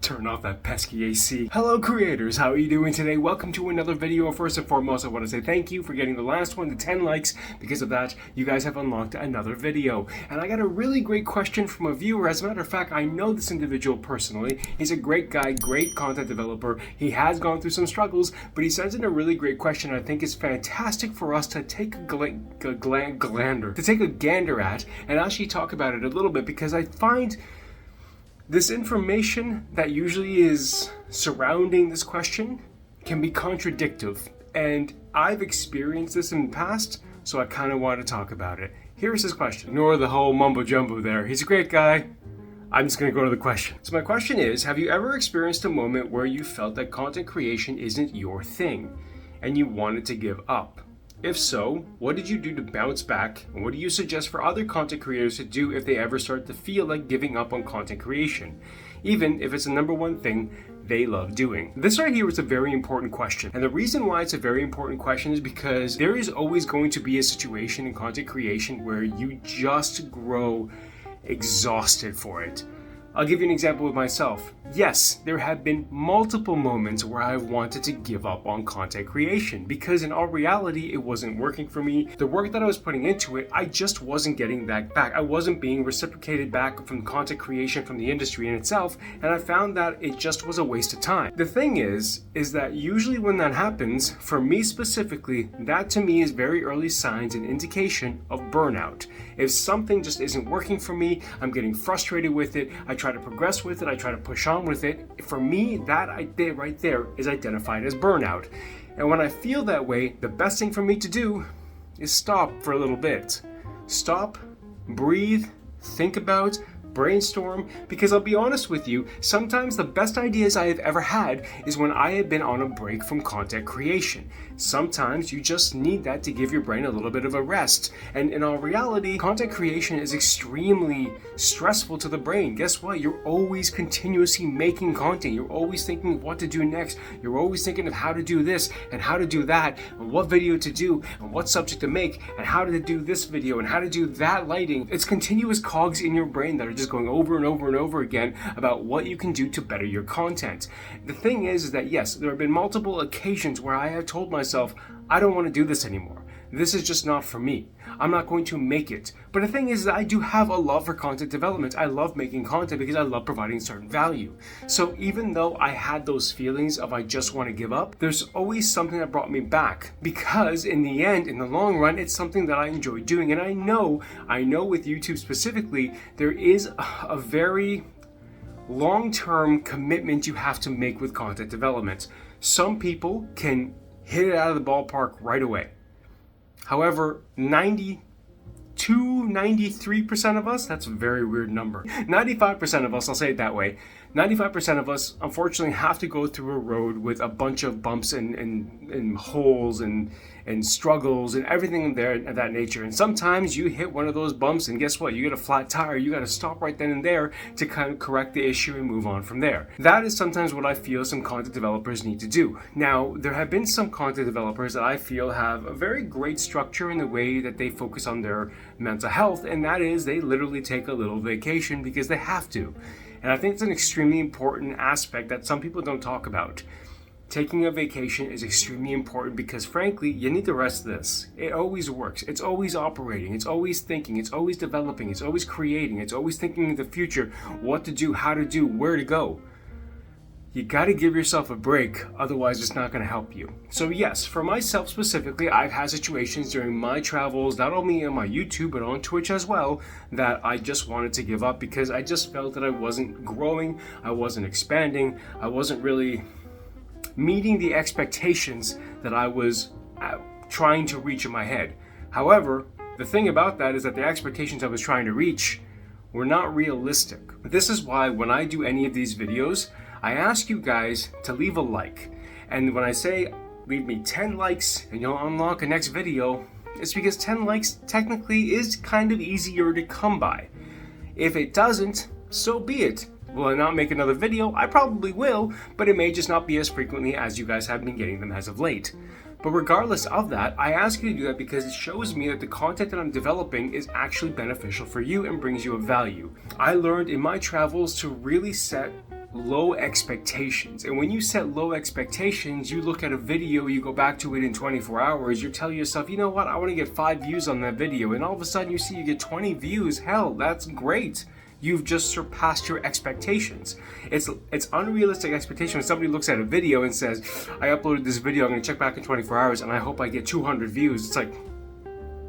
Turn off that pesky AC. Hello creators, how are you doing today? Welcome to another video. First and foremost, I want to say thank you for getting the last one to 10 likes. Because of that, you guys have unlocked another video. And I got a really great question from a viewer. As a matter of fact, I know this individual personally. He's a great guy, great content developer. He has gone through some struggles, but he sends in a really great question I think is fantastic for us to take a gander at and actually talk about it a little bit, because I find this information that usually is surrounding this question can be contradictory, and I've experienced this in the past, so I kind of want to talk about it. Here's his question. Ignore the whole mumbo jumbo there. He's a great guy. I'm just going to go to the question. So my question is, have you ever experienced a moment where you felt that content creation isn't your thing and you wanted to give up? If so, what did you do to bounce back, and what do you suggest for other content creators to do if they ever start to feel like giving up on content creation, even if it's the number one thing they love doing? This right here is a very important question, and the reason why it's a very important question is because there is always going to be a situation in content creation where you just grow exhausted for it. I'll give you an example with myself. Yes, there have been multiple moments where I wanted to give up on content creation because in all reality, it wasn't working for me. The work that I was putting into it, I just wasn't getting that back. I wasn't being reciprocated back from content creation from the industry in itself, and I found that it just was a waste of time. The thing is that usually when that happens, for me specifically, that to me is very early signs and indication of burnout. If something just isn't working for me, I'm getting frustrated with it, I try to progress with it, I try to push on with it. For me, that idea right there is identified as burnout. And when I feel that way, the best thing for me to do is stop for a little bit. Stop, breathe, think about, brainstorm, because I'll be honest with you, sometimes the best ideas I have ever had is when I have been on a break from content creation. Sometimes you just need that to give your brain a little bit of a rest. And in all reality, content creation is extremely stressful to the brain. Guess what? You're always continuously making content. You're always thinking of what to do next. You're always thinking of how to do this and how to do that and what video to do and what subject to make and how to do this video and how to do that lighting. It's continuous cogs in your brain that are just going over and over and over again about what you can do to better your content. The thing is that yes, there have been multiple occasions where I have told myself, I don't want to do this anymore. This is just not for me. I'm not going to make it. But the thing is that I do have a love for content development. I love making content because I love providing certain value. So even though I had those feelings of I just want to give up, there's always something that brought me back, because in the end, in the long run, it's something that I enjoy doing. And I know with YouTube specifically, there is a very long-term commitment you have to make with content development. Some people can hit it out of the ballpark right away. However, 93% of us, that's a very weird number. 95% of us, I'll say it that way, 95% of us unfortunately have to go through a road with a bunch of bumps and holes and struggles and everything there of that nature. And sometimes you hit one of those bumps and guess what? You get a flat tire. You got to stop right then and there to kind of correct the issue and move on from there. That is sometimes what I feel some content developers need to do. Now, there have been some content developers that I feel have a very great structure in the way that they focus on their mental health, and that is they literally take a little vacation because they have to. And I think it's an extremely important aspect that some people don't talk about. Taking a vacation is extremely important because frankly, you need to rest this. It always works. It's always operating. It's always thinking. It's always developing. It's always creating. It's always thinking of the future, what to do, how to do, where to go. You got to give yourself a break, otherwise it's not going to help you. So yes, for myself specifically, I've had situations during my travels, not only on my YouTube, but on Twitch as well, that I just wanted to give up because I just felt that I wasn't growing, I wasn't expanding, I wasn't really meeting the expectations that I was trying to reach in my head. However, the thing about that is that the expectations I was trying to reach were not realistic. This is why when I do any of these videos, I ask you guys to leave a like. And when I say leave me 10 likes and you'll unlock a next video, it's because 10 likes technically is kind of easier to come by. If it doesn't, so be it. Will I not make another video? I probably will, but it may just not be as frequently as you guys have been getting them as of late. But regardless of that, I ask you to do that because it shows me that the content that I'm developing is actually beneficial for you and brings you a value. I learned in my travels to really set low expectations. And when you set low expectations, you look at a video, you go back to it in 24 hours, you tell yourself, you know what, I want to get 5 views on that video. And all of a sudden you see you get 20 views. Hell, that's great. You've just surpassed your expectations. It's unrealistic expectation when somebody looks at a video and says, I uploaded this video, I'm going to check back in 24 hours and I hope I get 200 views. It's like,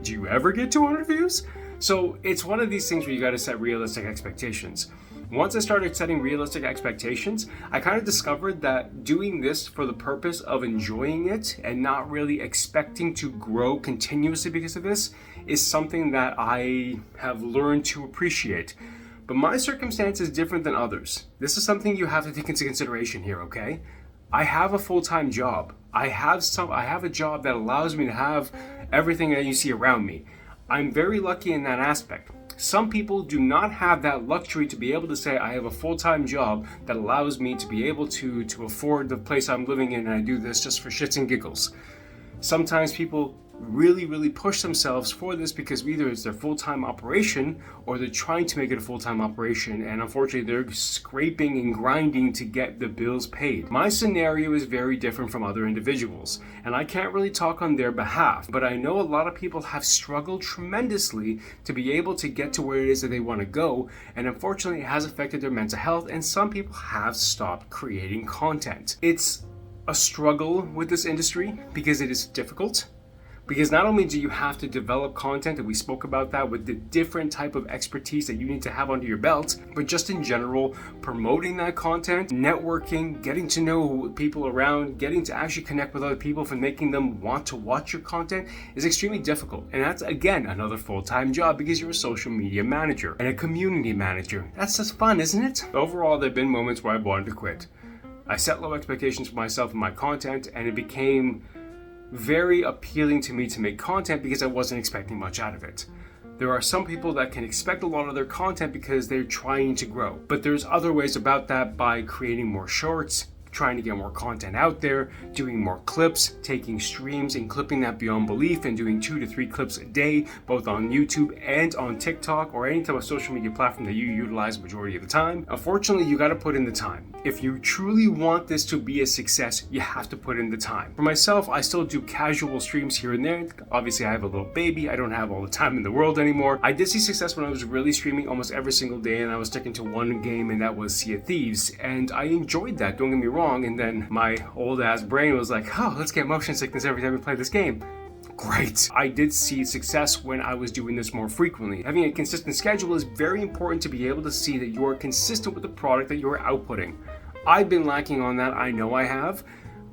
do you ever get 200 views? So it's one of these things where you got to set realistic expectations. Once I started setting realistic expectations, I kind of discovered that doing this for the purpose of enjoying it and not really expecting to grow continuously because of this is something that I have learned to appreciate. But my circumstance is different than others. This is something you have to take into consideration here, okay? I have a full-time job. I have a job that allows me to have everything that you see around me. I'm very lucky in that aspect. Some people do not have that luxury to be able to say, I have a full-time job that allows me to be able to afford the place I'm living in, and I do this just for shits and giggles. Sometimes people really push themselves for this because either it's their full-time operation or they're trying to make it a full-time operation, and unfortunately they're scraping and grinding to get the bills paid. My scenario is very different from other individuals, and I can't really talk on their behalf, but I know a lot of people have struggled tremendously to be able to get to where it is that they want to go, and unfortunately it has affected their mental health, and some people have stopped creating content. It's a struggle with this industry because it is difficult. Because not only do you have to develop content, and we spoke about that with the different type of expertise that you need to have under your belt, but just in general, promoting that content, networking, getting to know people around, getting to actually connect with other people for making them want to watch your content is extremely difficult. And that's, again, another full-time job because you're a social media manager and a community manager. That's just fun, isn't it? Overall, there have been moments where I wanted to quit. I set low expectations for myself and my content, and it became very appealing to me to make content because I wasn't expecting much out of it. There are some people that can expect a lot of their content because they're trying to grow, but there's other ways about that by creating more shorts, trying to get more content out there, doing more clips, taking streams and clipping that beyond belief and doing 2 to 3 clips a day, both on YouTube and on TikTok or any type of social media platform that you utilize the majority of the time. Unfortunately, you got to put in the time. If you truly want this to be a success, you have to put in the time. For myself, I still do casual streams here and there. Obviously, I have a little baby. I don't have all the time in the world anymore. I did see success when I was really streaming almost every single day, and I was sticking to one game, and that was Sea of Thieves. And I enjoyed that, don't get me wrong. And then my old ass brain was like, oh, let's get motion sickness every time we play this game. Great. I did see success when I was doing this more frequently. Having a consistent schedule is very important to be able to see that you are consistent with the product that you're outputting. I've been lacking on that, I know I have,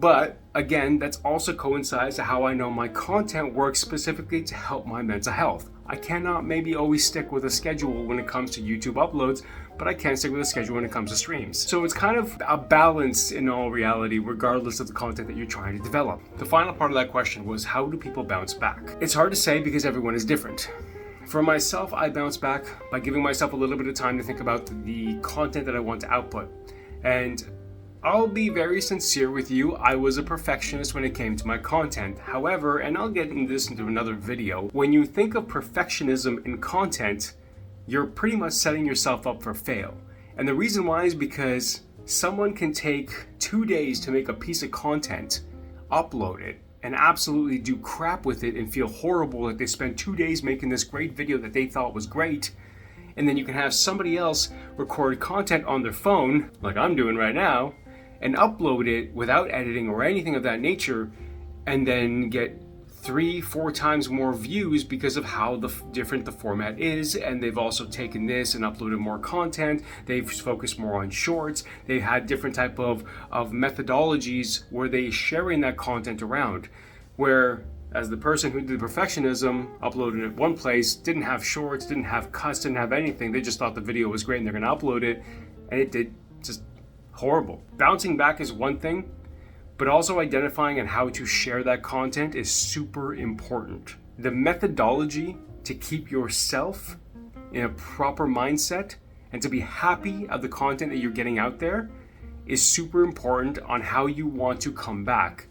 but again, that's also coincides to how I know my content works specifically to help my mental health. I cannot maybe always stick with a schedule when it comes to YouTube uploads, but I can stick with a schedule when it comes to streams. So it's kind of a balance in all reality, regardless of the content that you're trying to develop. The final part of that question was, how do people bounce back? It's hard to say because everyone is different. For myself, I bounce back by giving myself a little bit of time to think about the content that I want to output. And I'll be very sincere with you, I was a perfectionist when it came to my content. However, and I'll get into this into another video, when you think of perfectionism in content, you're pretty much setting yourself up for fail. And the reason why is because someone can take 2 days to make a piece of content, upload it, and absolutely do crap with it and feel horrible that they spent 2 days making this great video that they thought was great. And then you can have somebody else record content on their phone, like I'm doing right now, and upload it without editing or anything of that nature, and then get 3-4 times more views because of how different the format is. And they've also taken this and uploaded more content. They've focused more on shorts. They've had different type of methodologies where they sharing that content around, where as the person who did perfectionism uploaded it one place, didn't have shorts, didn't have cuts, didn't have anything. They just thought the video was great and they're going to upload it, and it did just horrible. Bouncing back is one thing, but also identifying and how to share that content is super important. The methodology to keep yourself in a proper mindset and to be happy of the content that you're getting out there is super important on how you want to come back.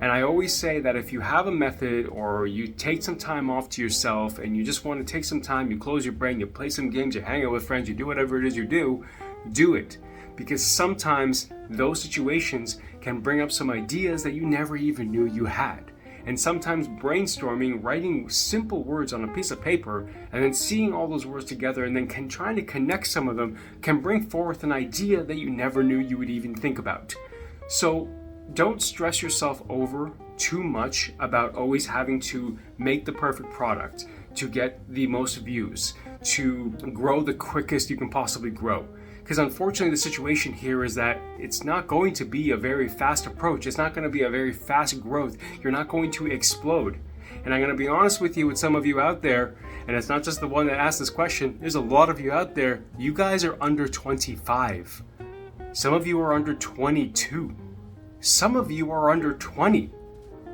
And I always say that if you have a method, or you take some time off to yourself and you just want to take some time, you close your brain, you play some games, you hang out with friends, you do whatever it is you do it. because sometimes those situations can bring up some ideas that you never even knew you had. And sometimes brainstorming, writing simple words on a piece of paper, and then seeing all those words together and then trying to connect some of them can bring forth an idea that you never knew you would even think about. So don't stress yourself over too much about always having to make the perfect product, to get the most views, to grow the quickest you can possibly grow. Because unfortunately the situation here is that it's not going to be a very fast approach. It's not going to be a very fast growth. You're not going to explode. And I'm going to be honest with you, with some of you out there, and it's not just the one that asked this question, there's a lot of you out there, you guys are under 25. Some of you are under 22. Some of you are under 20.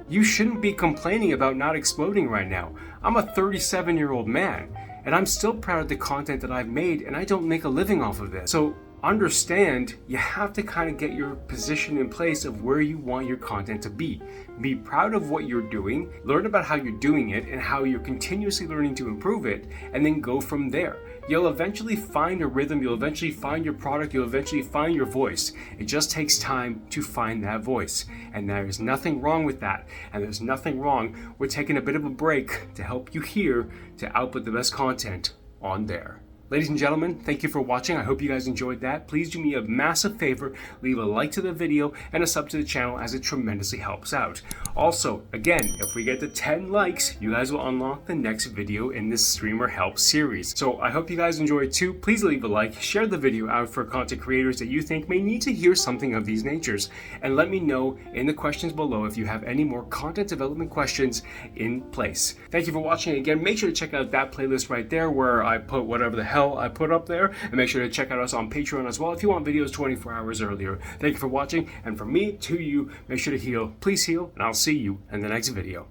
You shouldn't be complaining about not exploding right now. I'm a 37-year-old man, and I'm still proud of the content that I've made, and I don't make a living off of this. So understand, you have to kind of get your position in place of where you want your content to be. Be proud of what you're doing, learn about how you're doing it and how you're continuously learning to improve it, and then go from there. You'll eventually find a rhythm, you'll eventually find your product, you'll eventually find your voice. It just takes time to find that voice. And there is nothing wrong with that. And there's nothing wrong with taking a bit of a break to help you here to output the best content on there. Ladies and gentlemen, thank you for watching. I hope you guys enjoyed that. Please do me a massive favor, leave a like to the video and a sub to the channel, as it tremendously helps out. Also, again, if we get to 10 likes, you guys will unlock the next video in this Streamer Help series. So I hope you guys enjoyed too. Please leave a like, share the video out for content creators that you think may need to hear something of these natures, and let me know in the questions below if you have any more content development questions in place. Thank you for watching. Again, make sure to check out that playlist right there where I put whatever the hell I put up there, and make sure to check out us on Patreon as well if you want videos 24 hours earlier. Thank you for watching, and from me to you, make sure to heal, please heal, and I'll see you in the next video.